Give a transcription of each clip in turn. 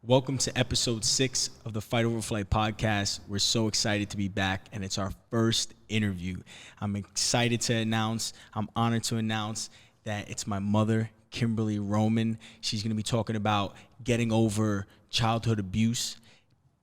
Welcome to episode 6 of the Fight Over Flight podcast. We're so excited to be back, and it's our first interview. I'm honored to announce that it's my mother, Kimberly Roman. She's going to be talking about getting over childhood abuse,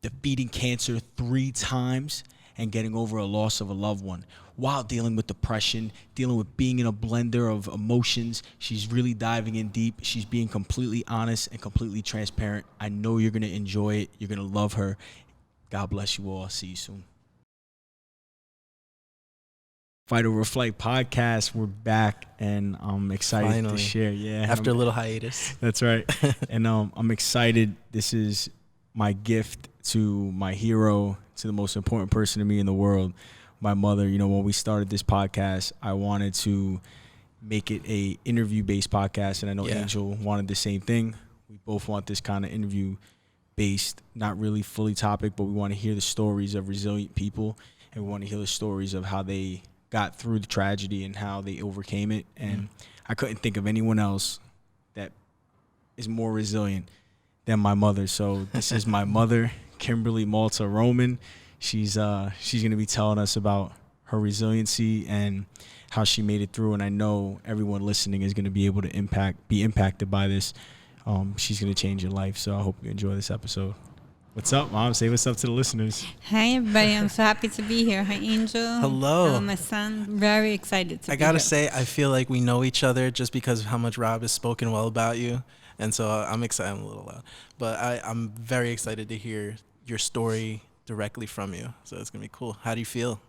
defeating cancer 3 times, and getting over a loss of a loved one while dealing with depression, dealing with being in a blender of emotions. She's really diving in deep. She's being completely honest and completely transparent. I know you're going to enjoy it. You're going to love her. God bless you all. I'll see you soon. Fight Over Flight podcast. We're back, and I'm excited Finally. to share. Yeah, After a little hiatus. That's right. And I'm excited. This is my gift to my hero, to the most important person to me in the world, my mother. You know, when we started this podcast, I wanted to make it a interview-based podcast, and I know Angel wanted the same thing. We both want this kind of interview-based, not really fully topic, but we want to hear the stories of resilient people, and we want to hear the stories of how they got through the tragedy and how they overcame it. And I couldn't think of anyone else that is more resilient than my mother. So this is my mother, Kimberly Malta Roman. She's going to be telling us about her resiliency and how she made it through. And I know everyone listening is going to be able to be impacted by this. She's going to change your life. So I hope you enjoy this episode. What's up, Mom? Say what's up to the listeners. Hi, everybody. I'm so happy to be here. Hi, Angel. Hello. Hello, my son. Very excited to be here. I gotta say, I feel like we know each other just because of how much Rob has spoken well about you. And so I'm excited. I'm a little loud. But I'm very excited to hear your story directly from you. So it's going to be cool. How do you feel?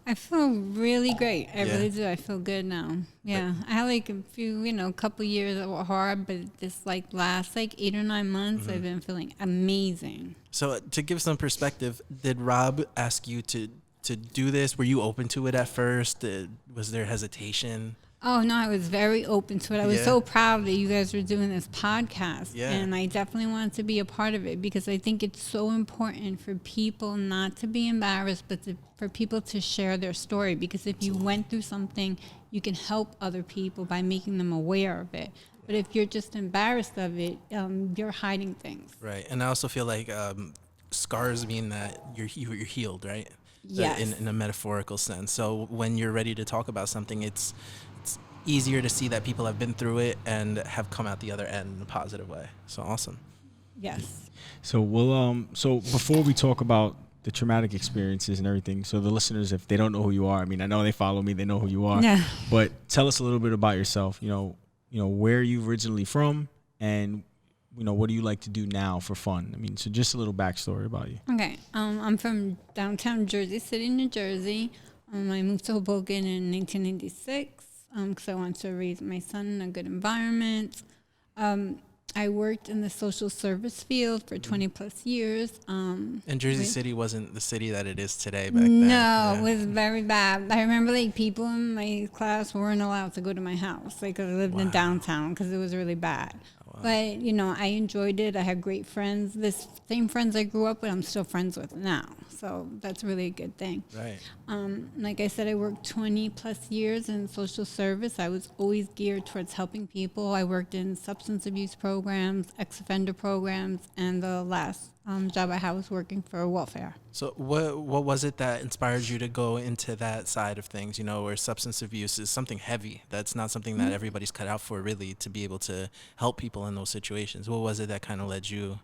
I feel really great. I Yeah. really do. I feel good now. Yeah. I had like a few, couple years that were hard, but this last 8 or 9 months, I've been feeling amazing. So to give some perspective, did Rob ask you to do this? Were you open to it at first? Was there hesitation? Oh, no, I was very open to it. I was Yeah. so proud that you guys were doing this podcast. Yeah. And I definitely wanted to be a part of it because I think it's so important for people not to be embarrassed, but for people to share their story. Because if you went through something, you can help other people by making them aware of it. But if you're just embarrassed of it, you're hiding things. Right. And I also feel like scars mean that you're healed, right? Yes. In a metaphorical sense. So when you're ready to talk about something, it's easier to see that people have been through it and have come out the other end in a positive way. So awesome. Yes. So so before we talk about the traumatic experiences and everything, so the listeners, if they don't know who you are, I mean, I know they follow me, they know who you are. Yeah. But tell us a little bit about yourself. You know where are you originally from, and what do you like to do now for fun? I mean, so just a little backstory about you. Okay. I'm from downtown Jersey City, New Jersey. I moved to Hoboken in 1996 because I wanted to raise my son in a good environment. I worked in the social service field for 20 plus years. And Jersey City wasn't the city that it is today back then. No, Yeah. it was very bad. I remember people in my class weren't allowed to go to my house because I lived in downtown because it was really bad. But, I enjoyed it. I had great friends. The same friends I grew up with, I'm still friends with now. So that's really a good thing. Right. Like I said, I worked 20 plus years in social service. I was always geared towards helping people. I worked in substance abuse programs, ex-offender programs, and the last job I had was working for welfare. So what was it that inspired you to go into that side of things, where substance abuse is something heavy? That's not something that everybody's cut out for, really, to be able to help people in those situations. What was it that kind of led you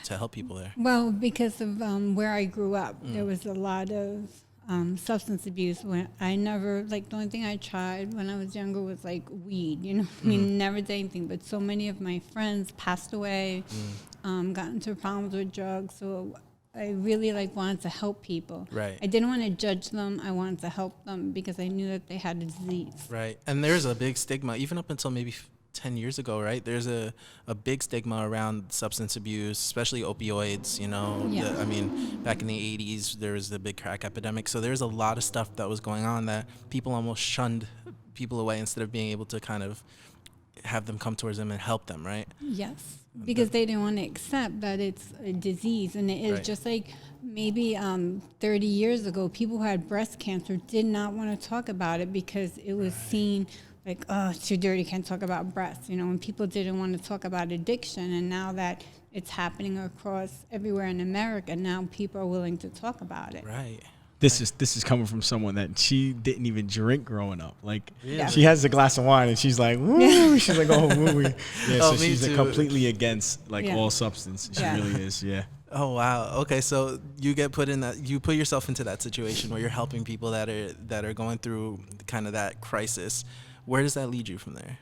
to help people there? Well, because of where I grew up, there was a lot of substance abuse. When I never, the only thing I tried when I was younger was weed, I mean, never did anything, but so many of my friends passed away, got into problems with drugs, so I really wanted to help people. Right. I didn't want to judge them. I wanted to help them because I knew that they had a disease. Right. And there's a big stigma, even up until maybe 10 years ago, right? There's a big stigma around substance abuse, especially opioids, Yeah. I mean, back in the 80s, there was the big crack epidemic. So there's a lot of stuff that was going on that people almost shunned people away instead of being able to kind of have them come towards them and help them, right? Yes, because they didn't want to accept that it's a disease. And it is Right. just maybe 30 years ago, people who had breast cancer did not want to talk about it because it was seen like, oh, it's too dirty, can't talk about breasts, you know, and people didn't want to talk about addiction. And now that it's happening across everywhere in America, now people are willing to talk about it. Right. This is coming from someone that she didn't even drink growing up. Like Yeah. she has a glass of wine and she's like, woo. She's like, oh, woo. Yeah, Oh, so me she's too. completely against like Yeah. all substance. She Yeah. really is. Yeah. Oh wow. Okay, so you get put in that, you put yourself into that situation where you're helping people that are going through kind of that crisis. Where does that lead you from there?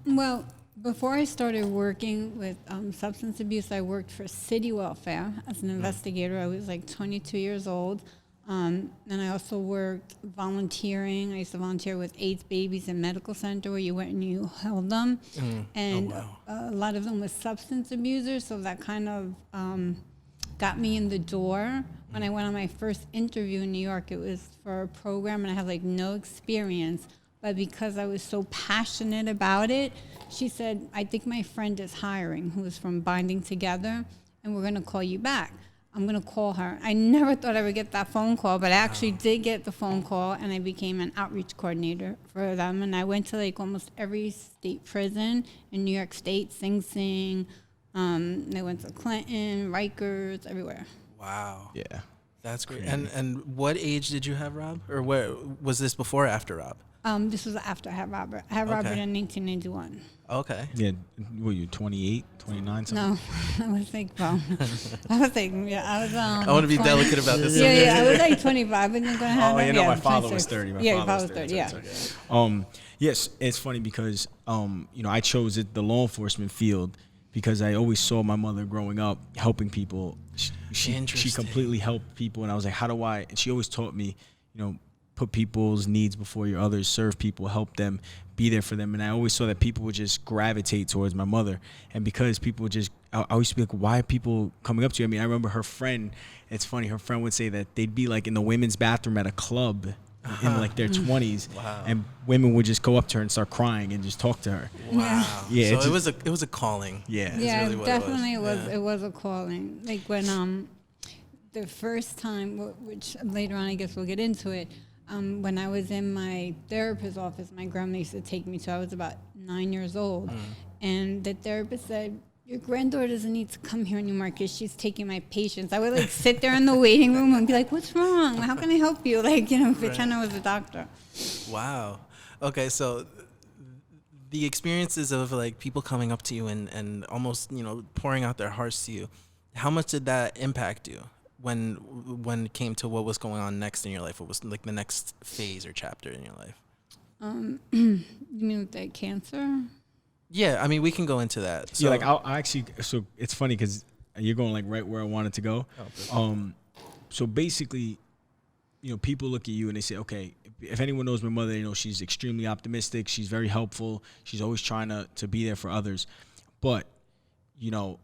Well, before I started working with substance abuse, I worked for City Welfare as an investigator. I was like 22 years old. And I also worked volunteering. I used to volunteer with AIDS babies in medical center where you went and you held them. And wow. a lot of them were substance abusers, so that kind of got me in the door. When I went on my first interview in New York, it was for a program, and I had like no experience. But because I was so passionate about it, she said, I think my friend is hiring, who is from Binding Together, and we're going to call you back. I'm going to call her. I never thought I would get that phone call, but I actually did get the phone call, and I became an outreach coordinator for them. And I went to like almost every state prison in New York State, Sing Sing. I went to Clinton, Rikers, everywhere. Wow. Yeah. That's great. Crazy. And what age did you have Rob? Or where was this, before or after Rob? This was after I had Robert. I had Robert Okay. in 1991. Okay. Yeah. What are you, 28, 29, something? No, I was like, well, I was like, yeah, I was. I want to be 20. delicate about this. Yeah, I was like 25, and then going to have. Oh, you know, my father 26. was 30. My yeah, father your father was 30. Yeah. It's okay. Yes, it's funny because, you know, I chose the law enforcement field because I always saw my mother growing up helping people. She Interesting. completely helped people, and I was like, how do I? And she always taught me, you know, put people's needs before your others, serve people, help them, be there for them. And I always saw that people would just gravitate towards my mother. And because people would just, I used to be like, why are people coming up to you? I mean, I remember her friend, it's funny, her friend would say that they'd be like in the women's bathroom at a club in like their 20s. Wow. And women would just go up to her and start crying and just talk to her. Wow. Yeah, So it's it was a calling. Yeah. Yeah, really what definitely it was. it was. Yeah. It was a calling. Like when the first time, which later on I guess we'll get into it. When I was in my therapist's office, my grandma used to take me to. I was about 9 years old, and the therapist said, "Your granddaughter doesn't need to come here anymore because she's taking my patients." I would like sit there in the waiting room and be like, "What's wrong? How can I help you?" Like, you know, pretend I was a doctor. Wow. Okay, so the experiences of like people coming up to you and almost, you know, pouring out their hearts to you, how much did that impact you when it came to what was going on next in your life? What was like the next phase or chapter in your life? You mean with the cancer? Yeah, I mean, we can go into that. So, Yeah, like I actually, so it's funny because you're going like right where I wanted to go. So basically, you know, people look at you and they say, okay, if anyone knows my mother, you know, she's extremely optimistic. She's very helpful. She's always trying to be there for others. But, you know,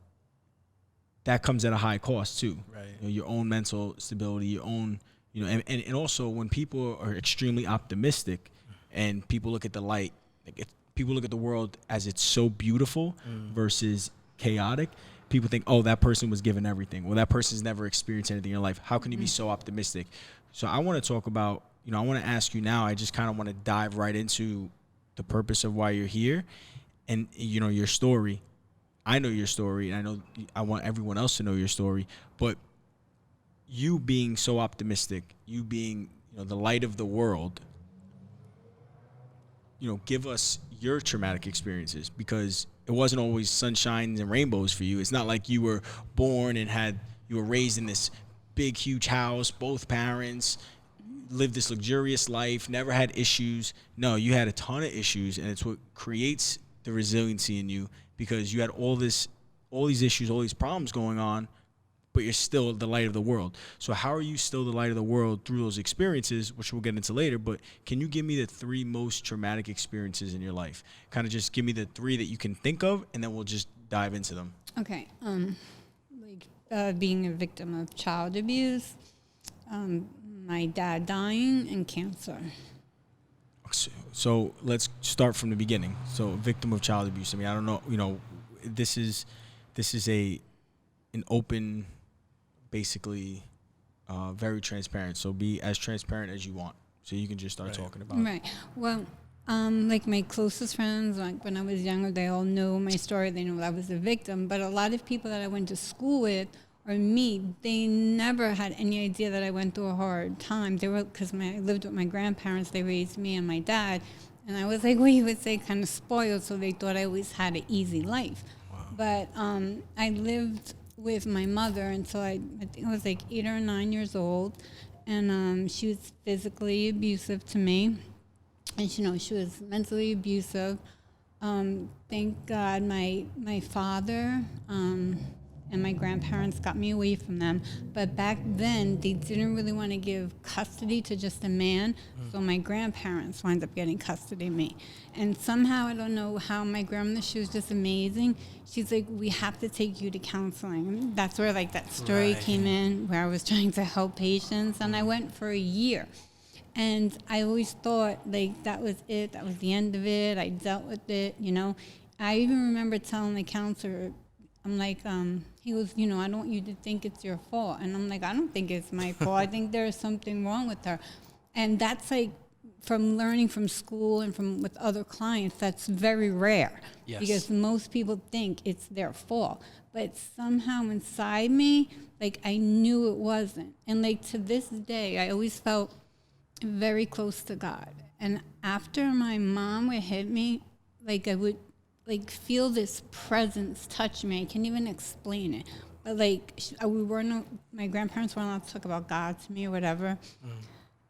that comes at a high cost too. Right. You know, your own mental stability, your own, you know, and also when people are extremely optimistic and people look at the light, like people look at the world as it's so beautiful versus chaotic, people think, oh, that person was given everything. Well, that person's never experienced anything in their life. How can you be so optimistic? So I want to talk about, you know, I want to ask you now, I just kind of want to dive right into the purpose of why you're here and, you know, your story. I know your story, and I know I want everyone else to know your story, but you being so optimistic, you being, you know, the light of the world, you know, give us your traumatic experiences, because it wasn't always sunshines and rainbows for you. It's not like you were born and you were raised in this big, huge house, both parents, lived this luxurious life, never had issues. No, you had a ton of issues, and it's what creates the resiliency in you, because you had all these issues, all these problems going on, but you're still the light of the world. So how are you still the light of the world through those experiences, which we'll get into later, but can you give me the 3 most traumatic experiences in your life? Kind of just give me the 3 that you can think of, and then we'll just dive into them. Okay. Being a victim of child abuse, my dad dying, and cancer. So let's start from the beginning. So victim of child abuse. I mean, I don't know, you know, this is an open, basically, very transparent. So be as transparent as you want. So you can just start talking about it. Right. Well, Like my closest friends, like when I was younger, they all know my story. They know I was a victim. But a lot of people that I went to school with or meet, they never had any idea that I went through a hard time. They were, because I lived with my grandparents. They raised me and my dad. And I was like, what you would say, kind of spoiled. So they thought I always had an easy life. Wow. But I lived with my mother until I think I was like 8 or 9 years old. And she was physically abusive to me. And she was mentally abusive. Thank God my father and my grandparents got me away from them. But back then, they didn't really want to give custody to just a man. So my grandparents wound up getting custody of me. And somehow, I don't know how, my grandmother, she was just amazing. She's like, we have to take you to counseling. And that's where like that story came in, where I was trying to help patients. And I went for a year. And I always thought, like, that was it. That was the end of it. I dealt with it, I even remember telling the counselor, I'm like, he goes, I don't want you to think it's your fault. And I'm like, I don't think it's my fault. I think there's something wrong with her. And that's like, from learning from school and from with other clients, that's very rare. Yes. Because most people think it's their fault. But somehow inside me, like, I knew it wasn't. And like, to this day, I always felt very close to God. And after my mom would hit me, like I would like feel this presence touch me. I can't even explain it. But like my grandparents weren't allowed to talk about God to me or whatever.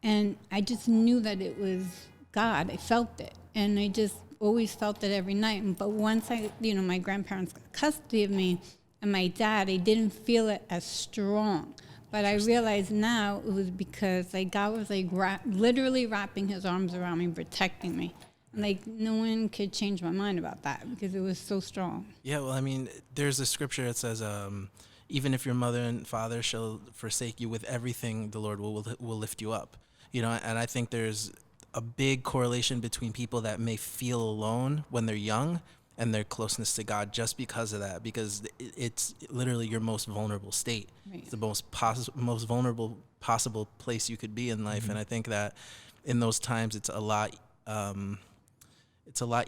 And I just knew that it was God. I felt it. And I just always felt it every night. But once my grandparents got custody of me and my dad, I didn't feel it as strong. But I realize now it was because like God was like literally wrapping his arms around me, protecting me. And like no one could change my mind about that because it was so strong. Yeah, well, I mean, there's a scripture that says, even if your mother and father shall forsake you, with everything the Lord will lift you up. And I think there's a big correlation between people that may feel alone when they're young and their closeness to God just because of that, because it's literally your most vulnerable state. Right. It's the most vulnerable possible place you could be in life. Mm-hmm. And I think that in those times, it's a lot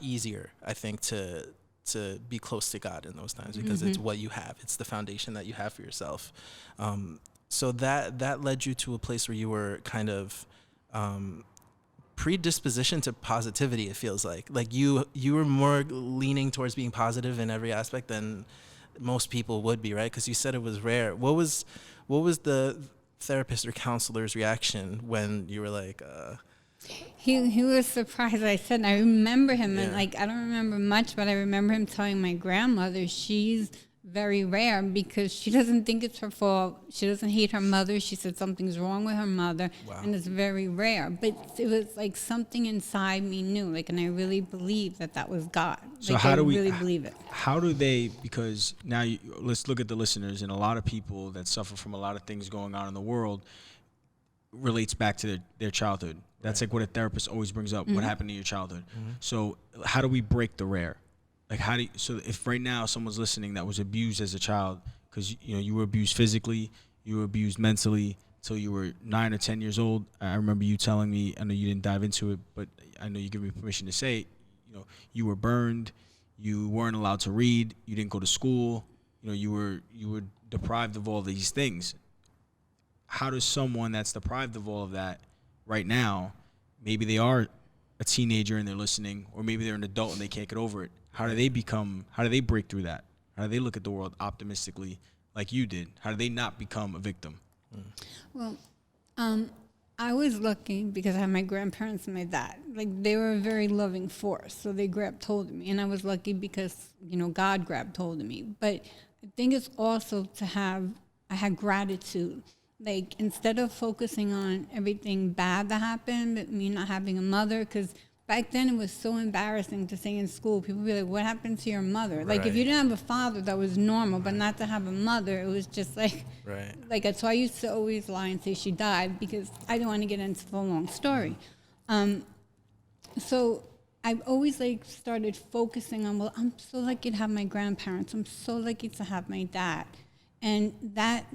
easier, I think, to be close to God in those times because it's what you have. It's the foundation that you have for yourself. So that led you to a place where you were kind of predisposition to positivity. It feels like you were more leaning towards being positive in every aspect than most people would be, right? Because you said it was rare. What was the therapist or counselor's reaction when you were like He was surprised. I said, I remember him, and like I don't remember much, but I remember him telling my grandmother she's very rare because she doesn't think it's her fault. She doesn't hate her mother. She said something's wrong with her mother, and it's very rare. But it was like something inside me knew, like, and I really believe that was God. So like, how do we really believe it? How do they? Because now let's look at the listeners, and a lot of people that suffer from a lot of things going on in the world relates back to their childhood. That's like what a therapist always brings up. What happened in your childhood? So how do we break the rare? Like so if right now someone's listening that was abused as a child, because you were abused physically, you were abused mentally till you were 9 or 10 years old. I remember you telling me, I know you didn't dive into it, but I know you give me permission to say, you were burned, you weren't allowed to read, you didn't go to school, you were deprived of all these things. How does someone that's deprived of all of that right now, maybe they are a teenager and they're listening, or maybe they're an adult and they can't get over it. How do they break through that? How do they look at the world optimistically like you did? How do they not become a victim? Well, I was lucky because I had my grandparents and my dad. Like, they were a very loving force, so they grabbed hold of me. And I was lucky because, God grabbed hold of me. But I think it's also I had gratitude. Like, instead of focusing on everything bad that happened, me not having a mother, because back then it was so embarrassing to say in school, people would be like, what happened to your mother? Right. Like, if you didn't have a father, that was normal, but not to have a mother, it was just like, like, so I used to always lie and say she died because I didn't want to get into the long story. So I've always started focusing on, well, I'm so lucky to have my grandparents. I'm so lucky to have my dad. And that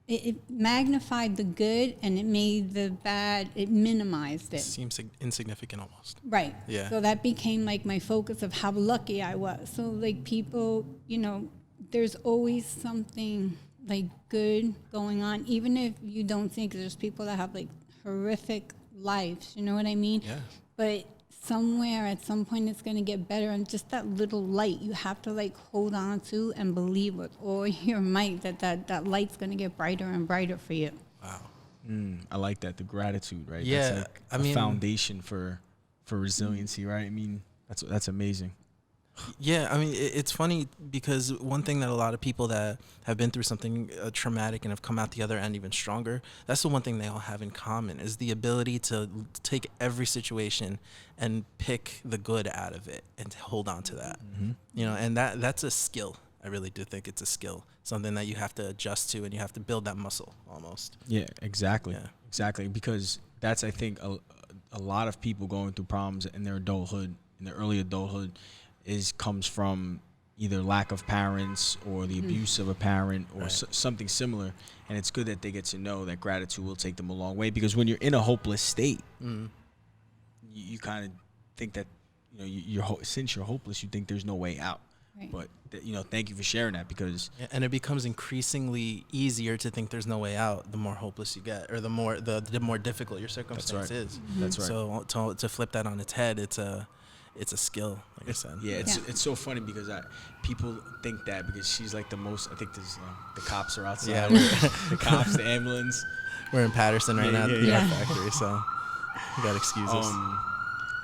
it magnified the good and it made the bad, it minimized it. Seems insignificant almost. Right. Yeah. So that became like my focus of how lucky I was. So like people, you know, there's always something like good going on, even if you don't think there's people that have like horrific lives, you know what I mean? Yeah. But somewhere at some point it's going to get better, and just that little light you have to like hold on to and believe with all your might that light's going to get brighter and brighter for you. Wow. I like that, the gratitude, right? Yeah, That's like I a mean, foundation for resiliency, right? I mean, that's amazing. Yeah, I mean, it's funny because one thing that a lot of people that have been through something traumatic and have come out the other end even stronger, that's the one thing they all have in common, is the ability to take every situation and pick the good out of it and to hold on to that. You know, and that's a skill. I really do think it's a skill, something that you have to adjust to, and you have to build that muscle almost. Yeah, exactly. Yeah. Exactly. Because that's, I think, a lot of people going through problems in their adulthood, in their early adulthood, comes from either lack of parents or the abuse of a parent or something similar. And it's good that they get to know that gratitude will take them a long way, because when you're in a hopeless state, you kind of think that, you know, since you're hopeless, you think there's no way out. Right. But you know, thank you for sharing that, because And it becomes increasingly easier to think there's no way out the more hopeless you get, or the more difficult your circumstance is. That's right. So to flip that on its head, it's a skill, like I said. Yeah, it's so funny because people think that because she's like the most. I think there's the cops are outside. Yeah, the cops, the ambulance. We're in Patterson right now, at the yeah. peanut factory, so you gotta excuse us.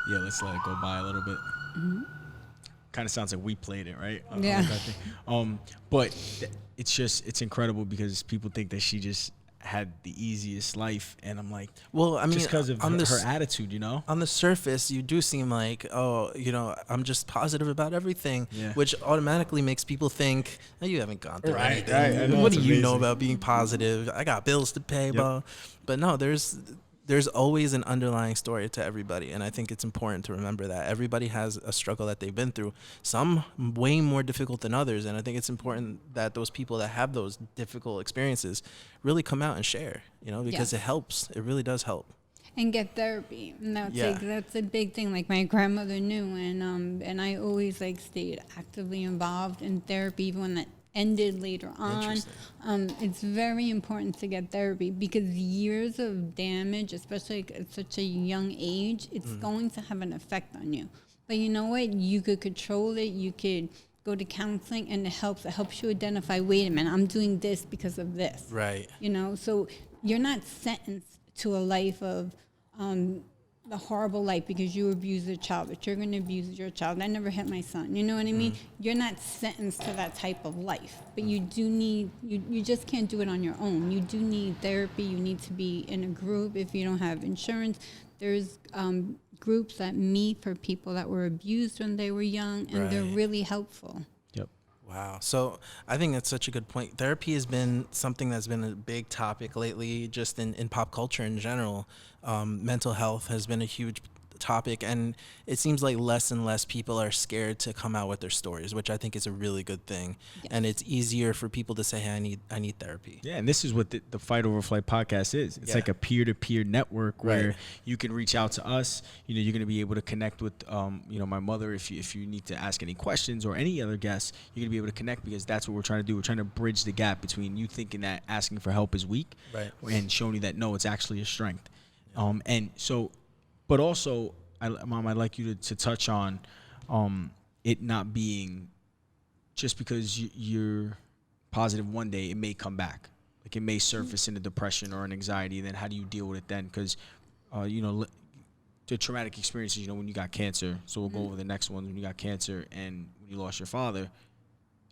Yeah, let's let it go by a little bit. Kind of sounds like we played it, right? Yeah. But it's incredible because people think that she just had the easiest life, and I'm like, Well, I mean, just because of on her attitude, you know. On the surface, you do seem like, oh, you know, I'm just positive about everything, Yeah. which automatically makes people think, oh, you haven't gone through Right, anything. right. I know, What it's do you know amazing. about being positive? I got bills to pay, bro. But no, there's always an underlying story to everybody, and I think it's important to remember that everybody has a struggle that they've been through, some way more difficult than others, and I think it's important that those people that have those difficult experiences really come out and share, you know, because Yes. it helps. It really does help. And get therapy. And that's Yeah. like that's a big thing. Like my grandmother knew, and I always like stayed actively involved in therapy even when that ended later on. Interesting. It's very important to get therapy because years of damage, especially at such a young age, it's going to have an effect on you. But you know what? You could control it. You could go to counseling, and it helps. It helps you identify, wait a minute, I'm doing this because of this. Right. You know, so you're not sentenced to a life of the horrible life because you abused a child, but you're going to abuse your child. I never hit my son. You know what I mean? You're not sentenced to that type of life, but you do need, you just can't do it on your own. You do need therapy. You need to be in a group. If you don't have insurance, there's groups that meet for people that were abused when they were young, and they're Right. really helpful. Yep. Wow. So I think that's such a good point. Therapy has been something that's been a big topic lately, just in pop culture in general. Mental health has been a huge topic, and it seems like less and less people are scared to come out with their stories, which I think is a really good thing. Yes. And it's easier for people to say, hey, I need therapy. Yeah, and this is what the Fight Over Flight podcast is. It's Yeah. like a peer-to-peer network where Right. you can reach out to us. You know, you're going to be able to connect with, you know, my mother if you need to ask any questions, or any other guests. You're going to be able to connect, because that's what we're trying to do. We're trying to bridge the gap between you thinking that asking for help is weak, Right. and showing you that no, it's actually a strength. And so, but also, Mom, I'd like you to touch on it not being just because you're positive one day, it may come back. Like it may surface in a depression or an anxiety. And then how do you deal with it then? Because, you know, the traumatic experiences, you know, when you got cancer. So we'll go over the next one. When you got cancer and when you lost your father,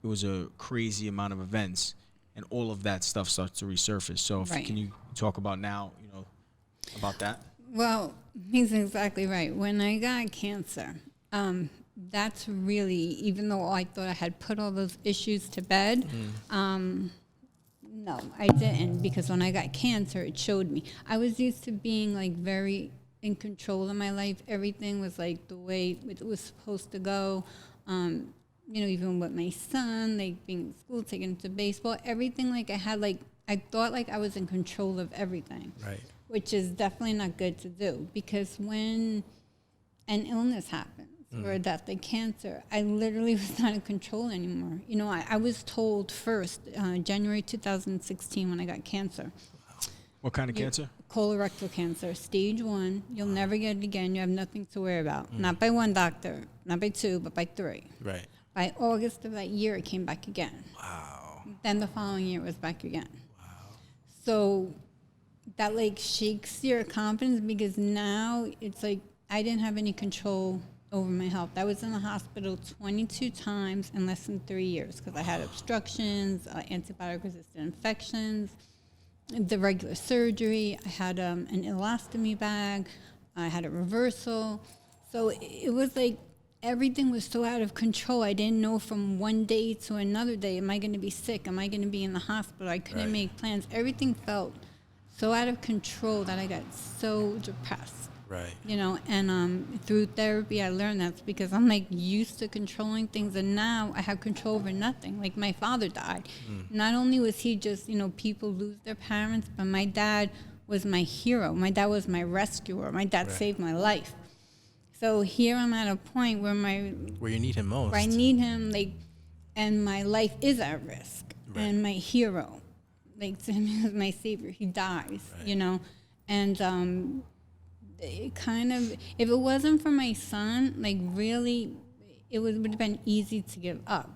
it was a crazy amount of events, and all of that stuff starts to resurface. So Right. can you talk about now, you know, about that? Well, he's exactly right. When I got cancer, that's really, even though I thought I had put all those issues to bed, no, I didn't, because when I got cancer, it showed me. I was used to being like very in control of my life. Everything was like the way it was supposed to go. You know, even with my son, like being in school, taking him to baseball, everything, like I I thought like I was in control of everything, Right. which is definitely not good to do, because when an illness happens or a death like cancer, I literally was not in control anymore. You know, I was told first, January 2016 when I got cancer. What kind of cancer? Colorectal cancer, stage 1. You'll never get it again. You have nothing to worry about. Not by one doctor, not by 2, but by 3. Right. By August of that year, it came back again. Wow. Then the following year, it was back again. So that like shakes your confidence, because now it's like I didn't have any control over my health. I was in the hospital 22 times in less than 3 years because I had obstructions, antibiotic-resistant infections, the regular surgery. I had an ileostomy bag. I had a reversal. So it was like everything was so out of control. I didn't know from one day to another day, am I going to be sick? Am I going to be in the hospital? I couldn't make plans. Everything felt so out of control that I got so depressed. Right. You know, and through therapy, I learned that's because I'm like used to controlling things, and now I have control over nothing. Like my father died. Not only was he just, you know, people lose their parents, but my dad was my hero. My dad was my rescuer. My dad saved my life. So here I'm at a point where where you need him most. where I need him, like, and my life is at risk. And my hero, like to him, he was my savior. He dies, you know, and it kind of, if it wasn't for my son, like really, it would have been easy to give up.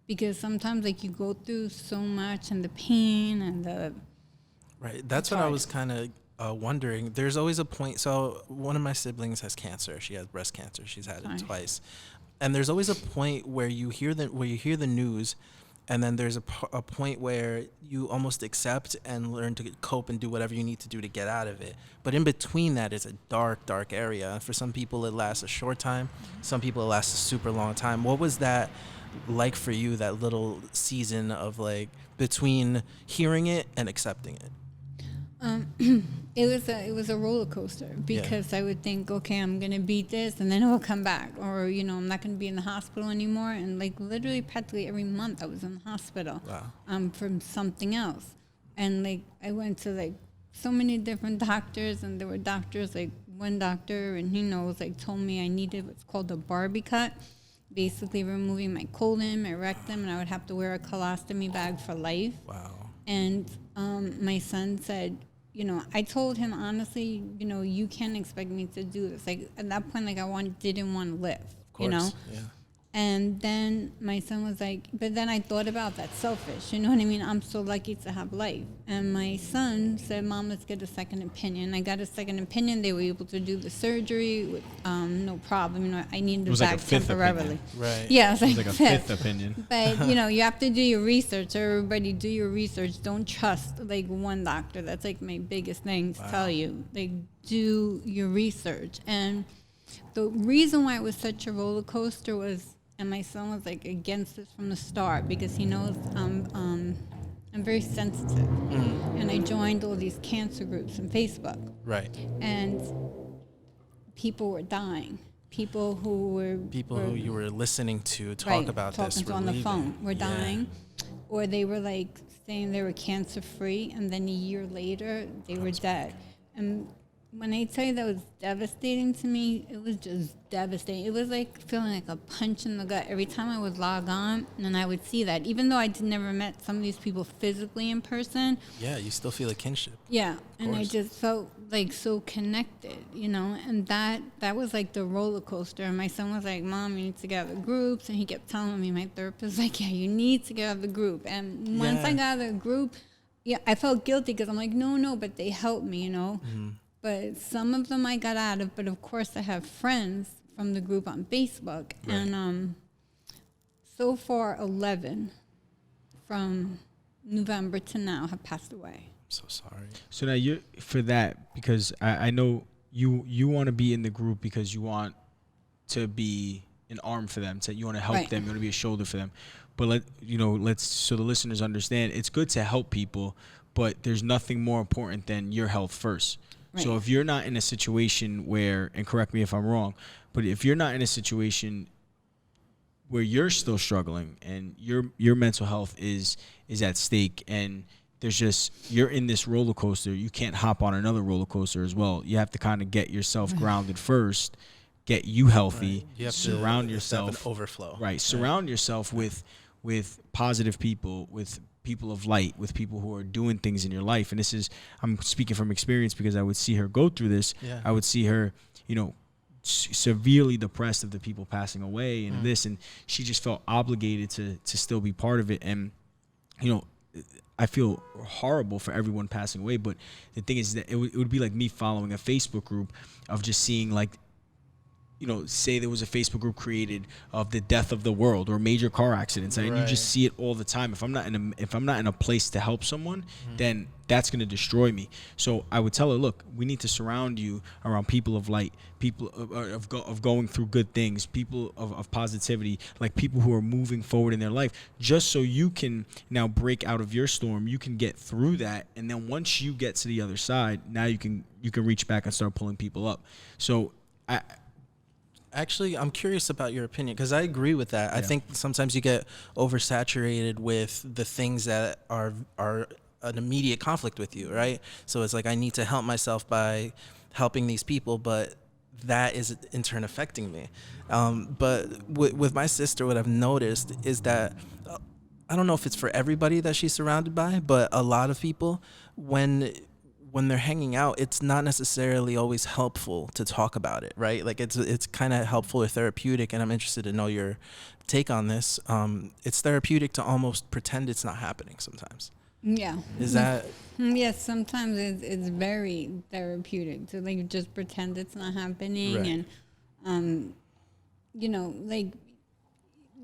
Because sometimes like you go through so much and the pain and the... Right. That's what I was kind of wondering. There's always a point. So one of my siblings has cancer. She has breast cancer. She's had it twice. And there's always a point where you hear the news, and then there's a point where you almost accept and learn to cope and do whatever you need to do to get out of it. But in between that is a dark, dark area. For some people, it lasts a short time. Some people, it lasts a super long time. What was that like for you, that little season of like between hearing it and accepting it? It was a roller coaster, because I would think, okay, I'm gonna beat this, and then it will come back, or you know, I'm not gonna be in the hospital anymore. And like literally, practically every month, I was in the hospital from something else. And like I went to like so many different doctors, and there were doctors, like one doctor, and he knows, like told me I needed what's called a Barbie cut, basically removing my colon, my rectum, and I would have to wear a colostomy bag for life. Wow. And my son said, you know, I told him honestly, you know, you can't expect me to do this. Like at that point, like didn't want to live, you know? Yeah. And then my son was like, but then I thought about that selfish, you know what I mean? I'm so lucky to have life. And my son said, Mom, let's get a second opinion. I got a second opinion. They were able to do the surgery with no problem. You know, I needed it back temporarily. Right. Yeah, it was like a fifth opinion. But, you know, you have to do your research. Everybody do your research. Don't trust, like, one doctor. That's, like, my biggest thing to tell you. Like, do your research. And the reason why it was such a roller coaster was, and my son was like against this from the start, because he knows I'm very sensitive, and I joined all these cancer groups on Facebook. Right. And people were dying. People who you were listening to talk about this were on the phone were dying, or they were like saying they were cancer free, and then a year later they were dead. And when I tell you that was devastating to me, it was just devastating. It was like feeling like a punch in the gut every time I would log on, and I would see that. Even though I never met some of these people physically in person. Yeah, you still feel a kinship. Yeah, and I just felt like so connected, you know, and that was like the roller coaster. And my son was like, Mom, you need to get out of the groups. And he kept telling me, my therapist was like, yeah, you need to get out of the group. And once I got out of the group, I felt guilty, because I'm like, no, but they helped me, you know. But some of them I got out of, but of course I have friends from the group on Facebook. Right. And so far 11 from November to now have passed away. I'm so sorry. So now you're, for that, because I know you want to be in the group because you want to be an arm for them, so you want to help them, you want to be a shoulder for them. But let's so the listeners understand, it's good to help people, but there's nothing more important than your health first. Right. So if you're not in a situation where, and correct me if I'm wrong, but if you're not in a situation where you're still struggling and your mental health is at stake, and there's just, you're in this roller coaster. You can't hop on another roller coaster as well. You have to kind of get yourself grounded first, get you healthy, Right. You have surround to yourself. have an overflow. Right. Surround yourself with positive people, with people of light, with people who are doing things in your life. And this is, I'm speaking from experience because I would see her go through this. Yeah. I would see her, severely depressed of the people passing away and this, and she just felt obligated to still be part of it. And, I feel horrible for everyone passing away, but the thing is that it would be like me following a Facebook group of just seeing like, say there was a Facebook group created of the death of the world or major car accidents, and you just see it all the time. If I'm not in a place to help someone, then that's going to destroy me. So I would tell her, look, we need to surround you around people of light, people of going through good things, people of positivity, like people who are moving forward in their life, just so you can now break out of your storm. You can get through that, and then once you get to the other side, now you can reach back and start pulling people up. So Actually, I'm curious about your opinion because I agree with that. Yeah. I think sometimes you get oversaturated with the things that are an immediate conflict with you, right? So it's like I need to help myself by helping these people, but that is in turn affecting me. But with my sister, what I've noticed is that I don't know if it's for everybody that she's surrounded by, but a lot of people, when they're hanging out, it's not necessarily always helpful to talk about it, right? Like it's kind of helpful or therapeutic, and I'm interested to know your take on this. It's therapeutic to almost pretend it's not happening sometimes. Yeah. Is that? Yes, sometimes it's very therapeutic to like just pretend it's not happening, right. And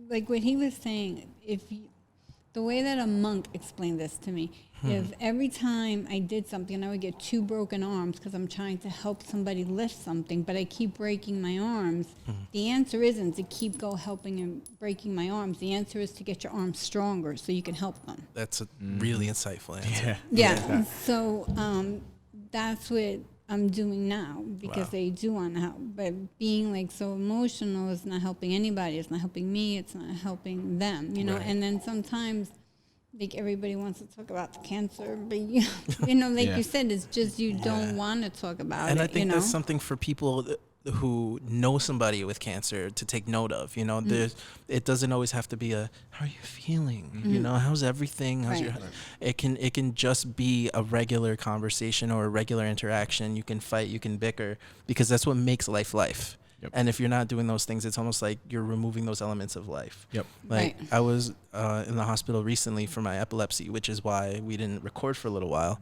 like what he was saying, the way that a monk explained this to me, if every time I did something, I would get 2 broken arms because I'm trying to help somebody lift something, but I keep breaking my arms. The answer isn't to keep helping and breaking my arms. The answer is to get your arms stronger so you can help them. That's a really insightful answer. Yeah. So that's what I'm doing now because I do want to help. But being like so emotional is not helping anybody. It's not helping me. It's not helping them, Right. And then sometimes like everybody wants to talk about the cancer, but you said, it's just you don't want to talk about it. And I think that's something for people who know somebody with cancer to take note of. It doesn't always have to be how are you feeling? How's everything? How's your? It can just be a regular conversation or a regular interaction. You can fight, you can bicker, because that's what makes life. Yep. And if you're not doing those things, it's almost like you're removing those elements of life. Yep. Like I was in the hospital recently for my epilepsy, which is why we didn't record for a little while.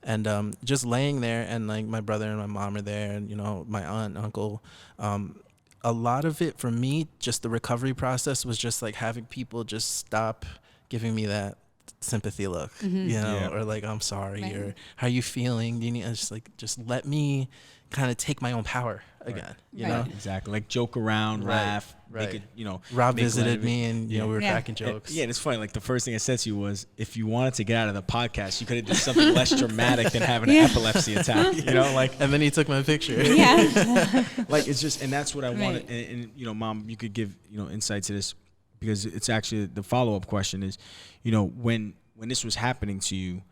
And just laying there, and like my brother and my mom are there, and my aunt and uncle. A lot of it for me, just the recovery process was just like having people just stop giving me that sympathy look, or like, I'm sorry, or how are you feeling? Do you need? Just let me kind of take my own power again. You know exactly, like joke around, laugh. Right. Make it, Rob visited me, and we were cracking jokes. And it's funny. Like the first thing I said to you was, if you wanted to get out of the podcast, you could have done something less dramatic than having an epilepsy attack. And then he took my picture. Yeah. Like it's just, and that's what I wanted. And Mom, you could give insight to this, because it's actually the follow-up question is, when this was happening to you,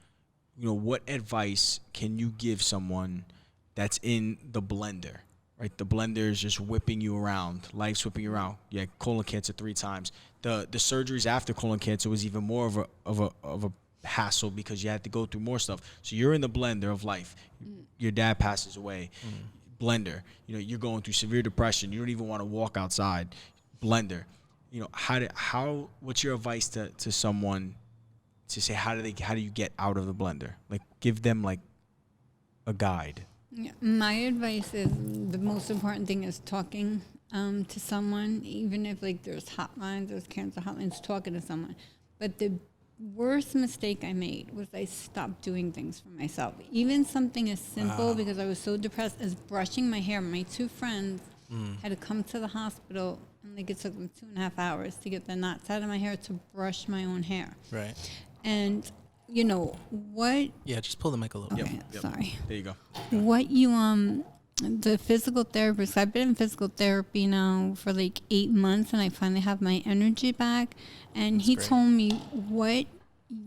what advice can you give someone that's in the blender, right? The blender is just whipping you around. Life's whipping you around. Yeah, colon cancer 3 times. The surgeries after colon cancer was even more of a hassle because you had to go through more stuff. So you're in the blender of life. Your dad passes away. Blender. You're going through severe depression. You don't even want to walk outside. Blender. What's your advice to someone to say how do you get out of the blender? Like give them like a guide. Yeah, my advice is the most important thing is talking to someone, even if like there's hotlines, there's cancer hotlines, talking to someone. But the worst mistake I made was I stopped doing things for myself. Even something as simple, because I was so depressed, as brushing my hair. My 2 friends had to come to the hospital, and like it took them 2.5 hours to get the knots out of my hair to brush my own hair. Right. And what? Yeah, just pull the mic a little. Okay, sorry. There you go. What you the physical therapist, I've been in physical therapy now for like 8 months, and I finally have my energy back. And he told me what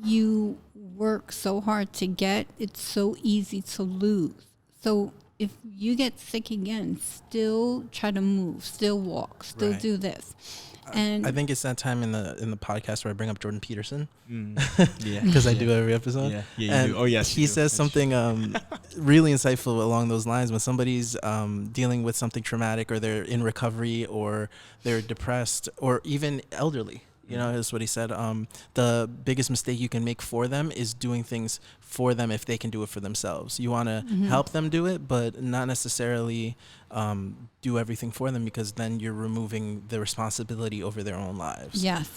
you work so hard to get, it's so easy to lose. So if you get sick again, still try to move, still walk, still Right. do this. And I think it's that time in the podcast where I bring up Jordan Peterson Yeah. because I do every episode. Yeah. Yeah. You And do. Oh yes. he you do. says That's something really insightful along those lines. When somebody's dealing with something traumatic, or they're in recovery, or they're depressed, or even elderly, you know, is what he said. The biggest mistake you can make for them is doing things for them if they can do it for themselves. You want to help them do it, but not necessarily do everything for them, because then you're removing the responsibility over their own lives. yes.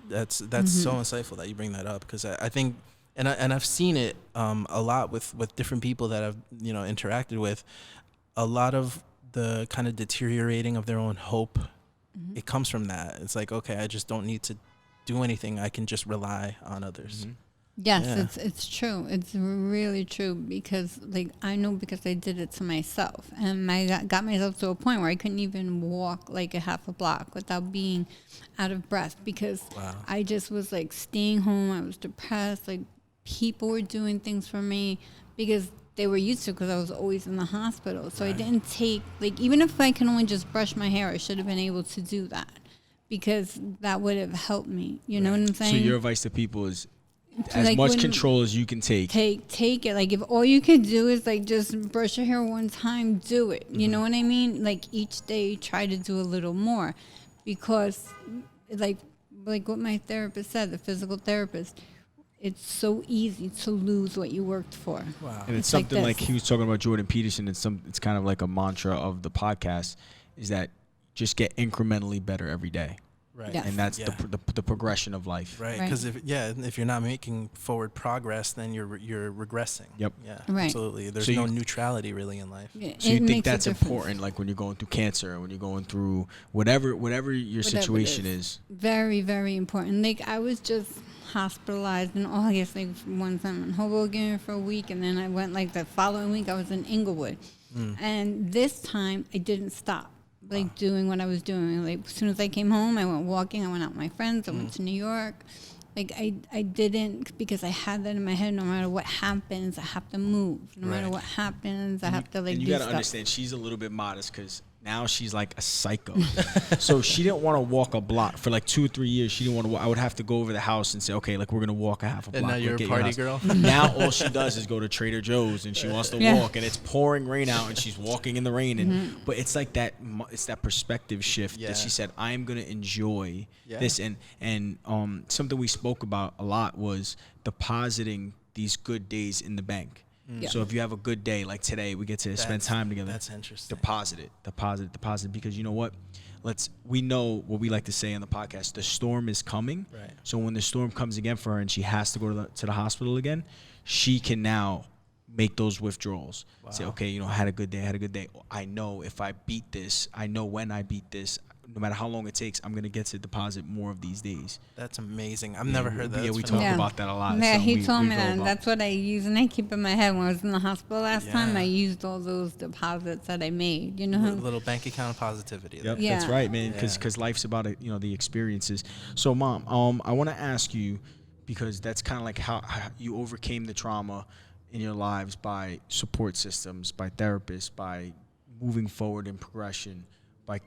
That's so insightful that you bring that up, because I think, and I've seen it a lot with different people that I've interacted with. A lot of the kind of deteriorating of their own hope, it comes from that. It's like, okay, I just don't need to do anything. I can just rely on others. Yes, Yeah. it's true. It's really true, because like I know, because I did it to myself, and I got myself to a point where I couldn't even walk like a half a block without being out of breath, because Wow. I just was like staying home. I was depressed. Like people were doing things for me because they were used to, because I was always in the hospital. So I didn't take, like, even if I can only just brush my hair, I should have been able to do that, because that would have helped me. You know what I'm saying? So your advice to people is as like much when- control as you can take. Take it. Like if all you could do is like just brush your hair one time, do it. You know what I mean? Like each day try to do a little more, because like what my therapist said, the physical therapist, it's so easy to lose what you worked for. Wow. And it's It's like something like this. he was talking about Jordan Peterson. It's kind of like a mantra of the podcast, is that just get incrementally better every day. Right. Yes. And that's Yeah. the progression of life. Right, Right. because if you're not making forward progress, then you're regressing. Yep. Yeah, Right. absolutely. There's So no you- neutrality really in life. Yeah, So you it think makes a that's difference. important, like when you're going through cancer, when you're going through whatever your it situation is. is. Very, very important. Like I was just hospitalized in August, like one time in Hoboken for a week, and then I went like the following week I was in Inglewood. And this time I didn't stop like doing what I was doing. Like as soon as I came home, I went walking, I went out with my friends, I went to New York. Like I didn't, because I had that in my head, no matter what happens, I have to move. No matter Right. what happens, I have to like And you do gotta stuff. understand, she's a little bit modest because now she's like a psycho. So she didn't want to walk a block for like 2 or 3 years. She didn't want to. I would have to go over the house and say, okay, like we're gonna walk a half a block. And now you're Look a at your party house. girl. Now all she does is go to Trader Joe's and she wants to Yeah. walk, and it's pouring rain out and she's walking in the rain. And but it's like that. It's that perspective shift Yeah. that she said, I am gonna enjoy Yeah. this. And something we spoke about a lot was depositing these good days in the bank. Yeah. So if you have a good day, like today, we get to spend That's- time together. That's interesting. Deposit it, because you know what? We know what we like to say on the podcast. The storm is coming. Right. So when the storm comes again for her and she has to go to the hospital again, she can now make those withdrawals. Say, Wow. okay, I had a good day. I know if I beat this, I know when I beat this, no matter how long it takes, I'm gonna get to deposit more of these days. That's amazing. I've never heard that. Yeah, That's we talk phenomenal. about that a lot. Yeah, So he we told me go that, and about- that's what I use, and I keep in my head. When I was in the hospital last time, Yeah. I used all those deposits that I made. You A know, little bank account of positivity. Yep, Yeah. that's right, man. Because Yeah. life's about the experiences. So, Mom, I want to ask you, because that's kind of like how you overcame the trauma in your lives by support systems, by therapists, by moving forward in progression, by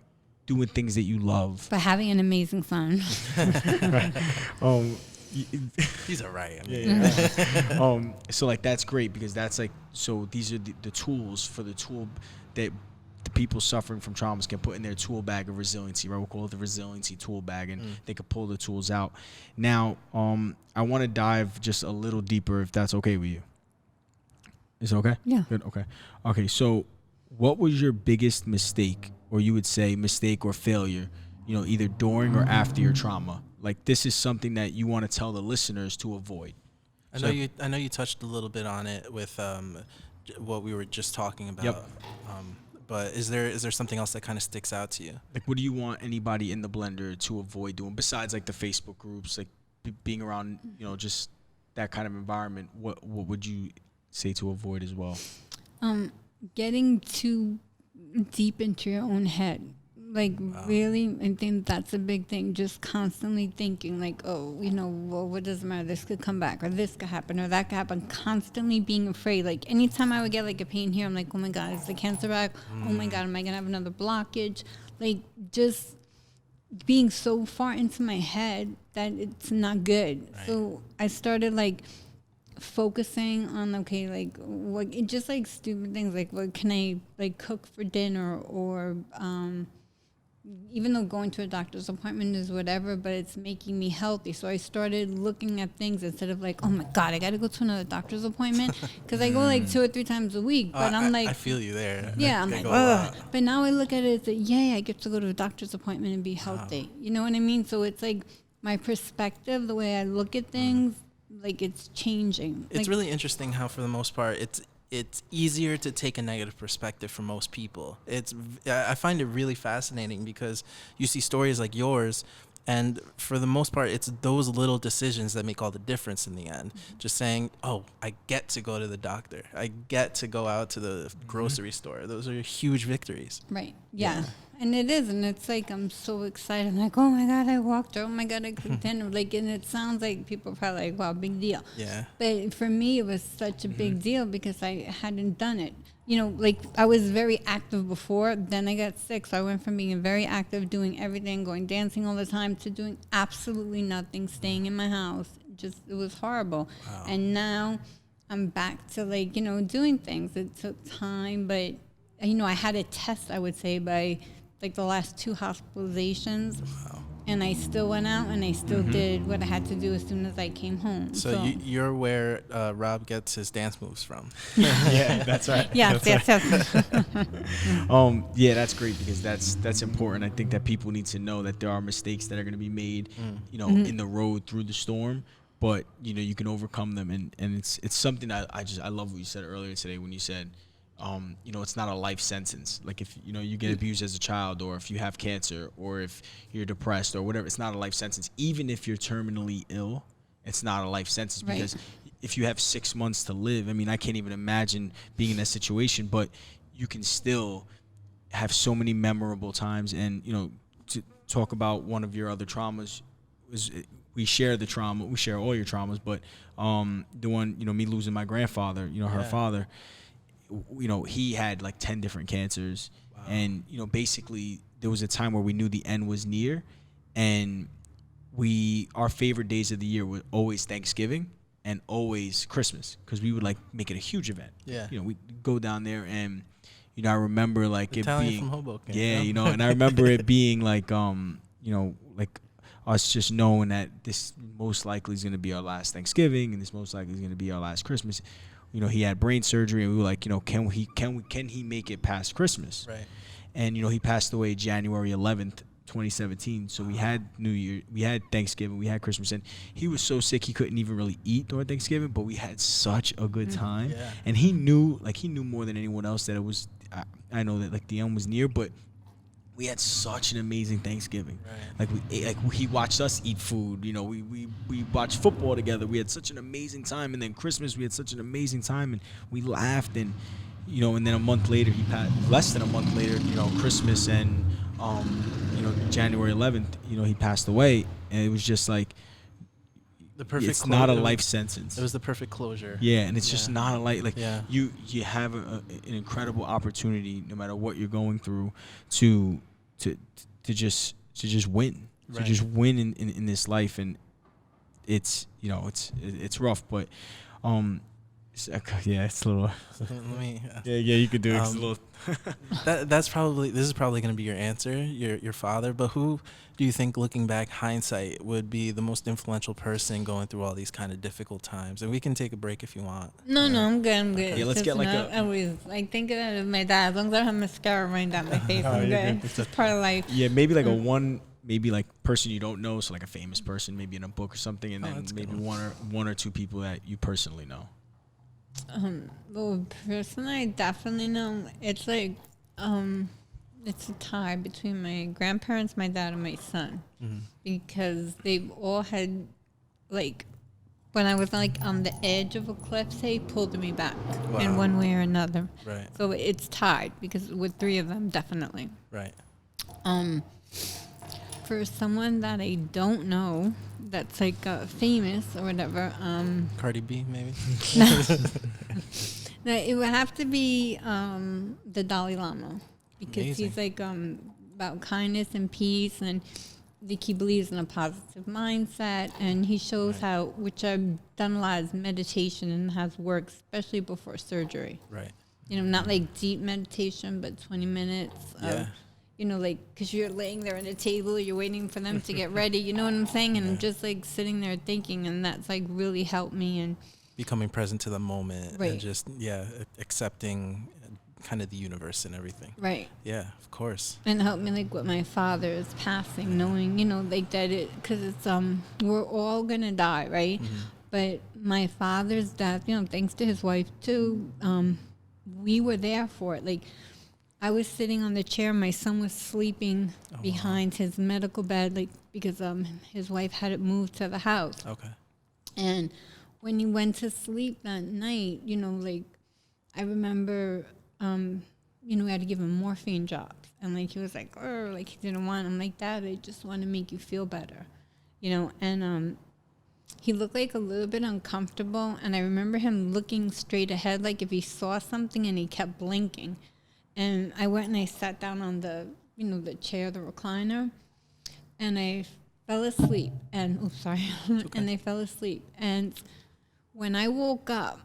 doing things that you love. but having an amazing son. He's all right. I mean, So like that's great, because that's like, so these are the tools for the tool that the people suffering from traumas can put in their tool bag of resiliency, right? We'll call it the resiliency tool bag, and they can pull the tools out. Now, I want to dive just a little deeper, if that's okay with you. Is it okay? Yeah. Good. Okay. Okay. So, what was your biggest mistake, or you would say mistake or failure, either during or after your trauma? Like, this is something that you want to tell the listeners to avoid. I know you touched a little bit on it with what we were just talking about. Yep. But is there something else that kind of sticks out to you? Like, what do you want anybody in the blender to avoid doing besides like the Facebook groups, like being around, just that kind of environment? What would you say to avoid as well? Getting too deep into your own head. Like, really, I think that's a big thing. Just constantly thinking, like, oh, well, what does it matter? This could come back, or this could happen, or that could happen. Constantly being afraid. Like, anytime I would get, like, a pain here, I'm like, oh, my God, is the cancer back? Oh, my God, am I going to have another blockage? Like, just being so far into my head that it's not good. Right. So I started, like, focusing on, okay, like, what, just like stupid things, like, what can I, like, cook for dinner, or even though going to a doctor's appointment is whatever, but it's making me healthy. So I started looking at things instead of like, oh my God, I got to go to another doctor's appointment, because I go like 2 or 3 times a week, but I'm like, I feel you there. yeah, I'm like, ugh. But now I look at it as, yay, I get to go to a doctor's appointment and be healthy. You know what I mean? So it's like my perspective, the way I look at things, like, it's changing. It's like, really interesting how, for the most part, it's easier to take a negative perspective for most people. I find it really fascinating, because you see stories like yours, and for the most part, it's those little decisions that make all the difference in the end. Just saying, oh, I get to go to the doctor, I get to go out to the grocery store. Those are huge victories. Right. Yeah. And it is, and it's like, I'm so excited. I'm like, oh my God, I walked, or oh my God, I cooked dinner. Like, and it sounds like people are probably like, wow, big deal. Yeah. But for me, it was such a big deal, because I hadn't done it. Like, I was very active before, then I got sick. So I went from being very active, doing everything, going dancing all the time, to doing absolutely nothing, staying in my house. Just, it was horrible. Wow. And now I'm back to, like, doing things. It took time, but, I had a test, I would say, by like the last 2 hospitalizations. Wow. And I still went out, and I still did what I had to do as soon as I came home. So you're where Rob gets his dance moves from. Yeah, that's right. Yes, That's yes, right. yes. Yeah, that's great, because that's important. I think that people need to know that there are mistakes that are going to be made, in the road through the storm, but you can overcome them, and it's something I love what you said earlier today, when you said, it's not a life sentence. Like, if you get abused as a child, or if you have cancer, or if you're depressed or whatever, it's not a life sentence. Even if you're terminally ill, it's not a life sentence, Right. because if you have 6 months to live, I mean, I can't even imagine being in that situation, but you can still have so many memorable times. And to talk about one of your other traumas, we share the trauma, we share all your traumas, but the one, me losing my grandfather, her father, he had like 10 different cancers. Wow. And, basically there was a time where we knew the end was near, and our favorite days of the year were always Thanksgiving and always Christmas, because we would like make it a huge event. Yeah. We'd go down there, and, I remember like Italian it being from Hoboken. Yeah, and I remember it being like, like us just knowing that this most likely is going to be our last Thanksgiving, and this most likely is going to be our last Christmas. He had brain surgery, and we were like, can he make it past Christmas? Right. And he passed away January 11th, 2017. So we had New Year, we had Thanksgiving, we had Christmas, and he was so sick he couldn't even really eat during Thanksgiving. But we had such a good time, Yeah. and he knew more than anyone else that it was. I know that like the end was near, but we had such an amazing Thanksgiving. Right. Like we ate, like he watched us eat food. We watched football together. We had such an amazing time. And then Christmas, we had such an amazing time, and we laughed. And and then a month later, he passed. Less than a month later, Christmas and January 11th, he passed away. And it was just like, The perfect. It's not a life sentence. It was the perfect closure. Yeah, and it's just not a life. Like Yeah. you have an incredible opportunity, no matter what you're going through, to just win, Right. to just win in this life. And it's it's rough, but yeah, it's a little. Let me. Yeah, you could do it. It's a little. This is probably going to be your answer, your father. But who do you think, looking back, hindsight, would be the most influential person going through all these kind of difficult times? And we can take a break if you want. No, I'm good. Yeah, let's get like a. I always like thinking of my dad. As long as I don't have mascara running down my face, I'm you're good. good. It's just part of life. Yeah, maybe like maybe like person you don't know, so like a famous person, maybe in a book or something, and then that's a maybe good one or two people that you personally know. Well, personally, I definitely know. It's like, it's a tie between my grandparents, my dad, and my son, because they've all had, like, when I was like on the edge of a cliff, they pulled me back in Wow. one way or another. Right. So it's tied, because with 3 of them, definitely. Right. For someone that I don't know, that's like famous or whatever, Cardi B, maybe. no, it would have to be the Dalai Lama, because Amazing. he's like about kindness and peace, and like he believes in a positive mindset, and he shows how, which I've done a lot, is meditation and has worked, especially before surgery. Right. You know, not like deep meditation, but 20 minutes Yeah. of, you know, like, because you're laying there at a table, you're waiting for them to get ready, you know what I'm saying? And just like sitting there thinking, and that's like really helped me. And Becoming present to the moment Right. and just, accepting kind of the universe and everything. right. Yeah, of course. And helped me like with my father's passing, knowing, you know, like that because it's, we're all going to die, right? But my father's death, you know, thanks to his wife too, we were there for it. Like, I was sitting on the chair. My son was sleeping behind his medical bed, like, because his wife had it moved to the house. Okay. And when he went to sleep that night, you know, like, I remember, you know, we had to give him morphine drops. And, like, he was like, oh, like, he didn't want. I'm like, Dad, I just want to make you feel better, you know. And he looked like a little bit uncomfortable. And I remember him looking straight ahead, like if he saw something, and he kept blinking. And I went and I sat down on the, you know, the chair, the recliner, and I fell asleep. And, and I fell asleep. And when I woke up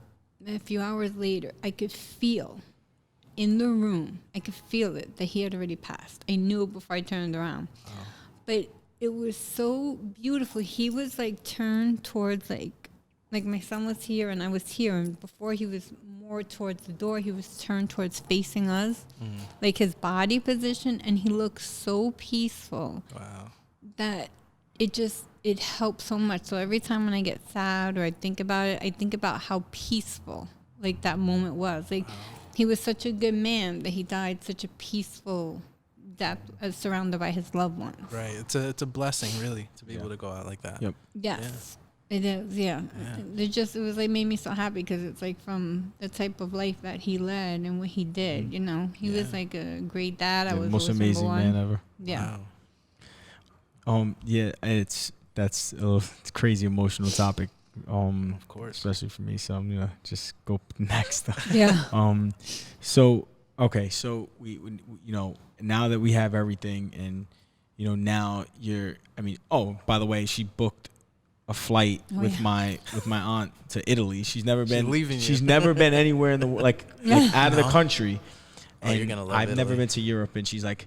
a few hours later, I could feel in the room, I could feel it, that he had already passed. I knew it before I turned around. Oh. But it was so beautiful. He was like turned towards like my son was here and I was here, and before he was more towards the door, he was turned towards facing us, like his body position, and he looked so peaceful. Wow. That it helped so much. So every time when I get sad or I think about it, I think about how peaceful like that moment was. Like, he was such a good man that he died such a peaceful death, surrounded by his loved ones. Right. It's a blessing, really, to be able to go out like that. Yep. Yes. It is, yeah. It was like made me so happy, because it's like from the type of life that he led and what he did, you know. He was like a great dad. I The was most always amazing number man one. ever. Yeah. Wow. Yeah, that's a crazy emotional topic. Of course. Especially for me. So I'm gonna just go next. Yeah. So okay, so we you know, now that we have everything, and you know, now by the way, she booked a flight with my aunt to Italy. She's never been leaving you. She's never been anywhere in the like out of the country. Oh, And you're gonna love I've never Italy. been to Europe, and she's like,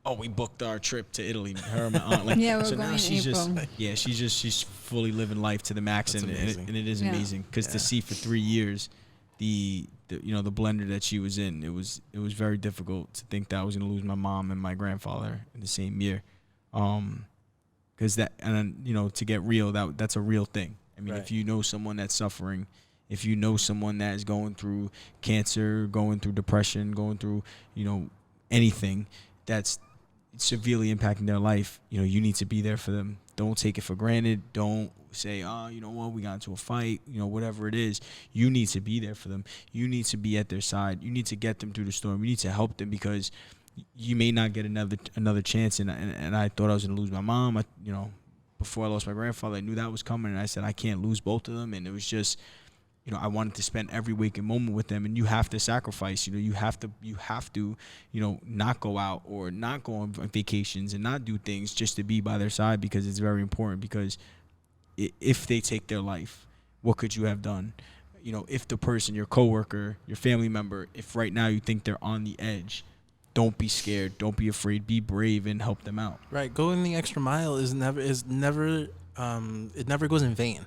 oh, we booked our trip to Italy. Her and my aunt. Like, Yeah, we're so going now in she's April. she's fully living life to the max, That's and amazing. it is Yeah. amazing, because to see for 3 years the the blender that she was in, it was very difficult to think that I was gonna lose my mom and my grandfather in the same year, because that, and then, you know, to get real, that's a real thing. I mean, Right. if you know someone that's suffering, if you know someone that is going through cancer, going through depression, going through, you know, anything that's severely impacting their life, you know, you need to be there for them. Don't take it for granted. Don't say, oh, you know what, we got into a fight, you know, whatever it is. You need to be there for them. You need to be at their side. You need to get them through the storm. You need to help them, because you may not get another chance. And I thought I was going to lose my mom. You know, before I lost my grandfather, I knew that was coming, and I said, I can't lose both of them. And it was just, you know, I wanted to spend every waking moment with them, and you have to sacrifice. You know, you have to, you know, not go out or not go on vacations and not do things just to be by their side, because it's very important. Because if they take their life, what could you have done? You know, if the person, your coworker, your family member, if right now you think they're on the edge, don't be scared. Don't be afraid. Be brave and help them out. Right. Going the extra mile it never goes in vain.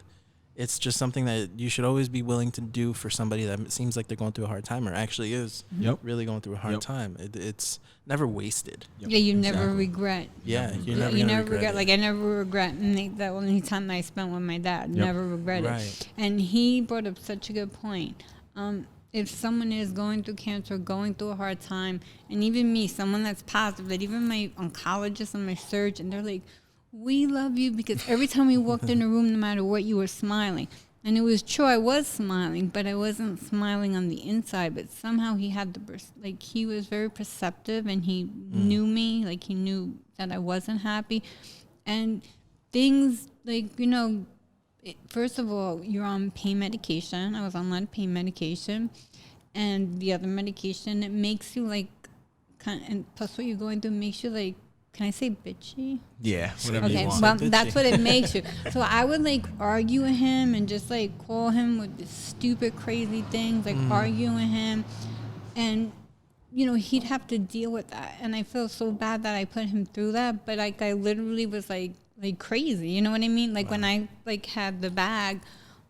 It's just something that you should always be willing to do for somebody that seems like they're going through a hard time, or actually is really going through a hard time. It's never wasted. Yep. Yeah, you never Exactly. regret. Yeah, You you're never never regret. it. Like, I never regret that only time that I spent with my dad. Yep. Never regret Right. it. And he brought up such a good point. If someone is going through cancer, going through a hard time, and even me, someone that's positive, that even my oncologist and my surgeon, they're like, we love you, because every time we walked in a room, no matter what, you were smiling. And it was true, I was smiling, but I wasn't smiling on the inside. But somehow he had like, he was very perceptive, and he knew me, like, he knew that I wasn't happy. And things, like, you know, first of all, you're on pain medication. I was on a lot of pain medication. And the other medication, it makes you, like, and plus what you're going through makes you, like, can I say bitchy? Yeah, whatever you Okay, want. well, that's what it makes you. So I would, like, argue with him and just, like, call him with the stupid, crazy things, like, arguing with him. And, you know, he'd have to deal with that. And I feel so bad that I put him through that. But, like, I literally was, like crazy. You know what I mean? Like, when I, like, had the bag,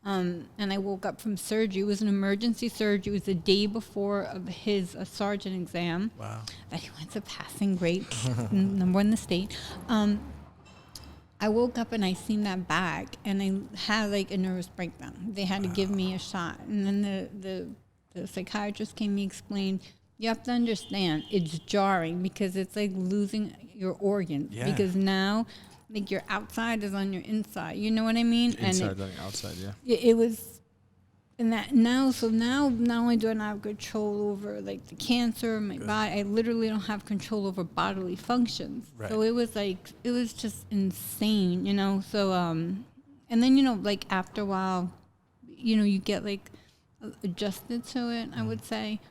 and I woke up from surgery. It was an emergency surgery. It was the day before of his sergeant exam. Wow. That he went to passing grade, number one in the state. I woke up and I seen that bag, and I had, like, a nervous breakdown. They had to give me a shot. And then the psychiatrist came and explained, you have to understand, it's jarring because it's like losing your organs. Yeah. Because now, like, your outside is on your inside. You know what I mean? Inside, like outside, yeah. It was, and that now, so now not only do I not have control over, like, the cancer in my body, I literally don't have control over bodily functions. Right. So it was, like, it was just insane, you know? So, and then, you know, like, after a while, you know, you get, like, adjusted to it, I would say.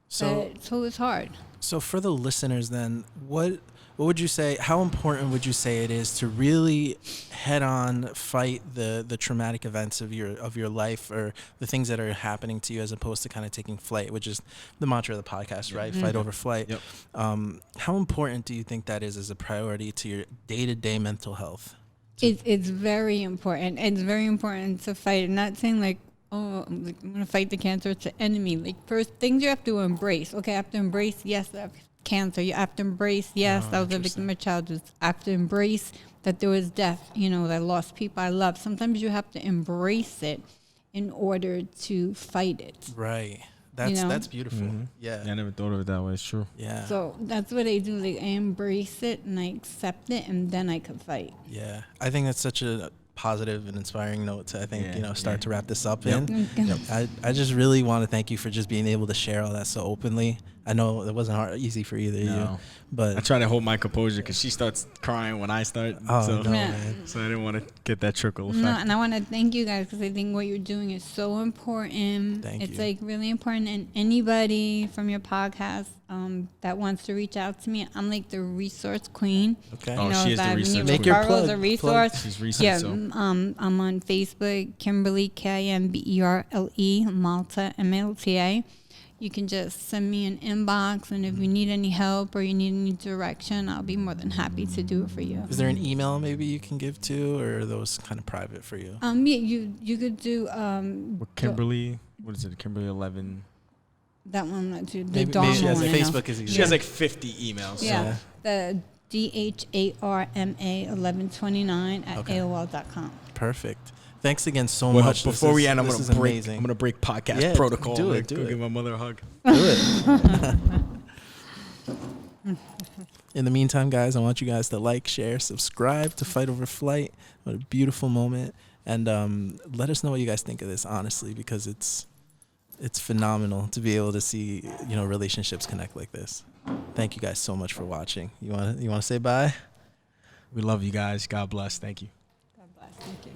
So So it was hard. So for the listeners then, what would you say, how important would you say it is to really head on fight the traumatic events of your life, or the things that are happening to you, as opposed to kind of taking flight, which is the mantra of the podcast, right? Fight over flight. Yep. How important do you think that is as a priority to your day-to-day mental health? It's very important. It's very important to fight. I'm not saying, like, oh, I'm going to fight the cancer. It's an enemy. Like, first, things you have to embrace. Okay, I have to embrace, yes, I have cancer. You have to embrace, yes, I was a victim of childhood. I have to embrace that there was death, you know, that I lost people I love. Sometimes you have to embrace it in order to fight it. Right. That's beautiful. Yeah. I never thought of it that way. It's true. Yeah. So that's what I do. Like, I embrace it and I accept it, and then I can fight. Yeah. I think that's such a positive and inspiring note to, I think, start to wrap this up Yep. in. I just really want to thank you for just being able to share all that so openly. I know it wasn't easy for either of you, but I try to hold my composure because she starts crying when I start. no, Yeah. man. So I didn't want to get that trickle effect. No, and I want to thank you guys because I think what you're doing is so important. Thank it's you. like really important. And anybody from your podcast that wants to reach out to me, I'm like the resource queen. Okay. Oh, she is the that resource need queen. Make your referrals, plug. a resource. She's research, Yeah, so. I'm on Facebook, Kimberly, Kimberle, Malta, Malta. You can just send me an inbox, and if you need any help or you need any direction, I'll be more than happy to do it for you. Is there an email maybe you can give to, or are those kind of private for you? Yeah, you could do Kimberly, what is it? Kimberly 11. that one. The Maybe Dharma she has one. a I know. Facebook is She easier. has like 50 emails. Yeah, So. the DHARMA 1129 at Okay. AOL.com. Perfect. Thanks again so Well, much. before we end, I'm this is gonna break. amazing. I'm gonna break podcast Yeah, protocol. do I'm it, gonna do go it. give my mother a hug. Do it. In the meantime, guys, I want you guys to like, share, subscribe to Fight Over Flight. What a beautiful moment. And let us know what you guys think of this, honestly, because it's phenomenal to be able to see, relationships connect like this. Thank you guys so much for watching. You want to say bye? We love you guys. God bless. Thank you. God bless. Thank you.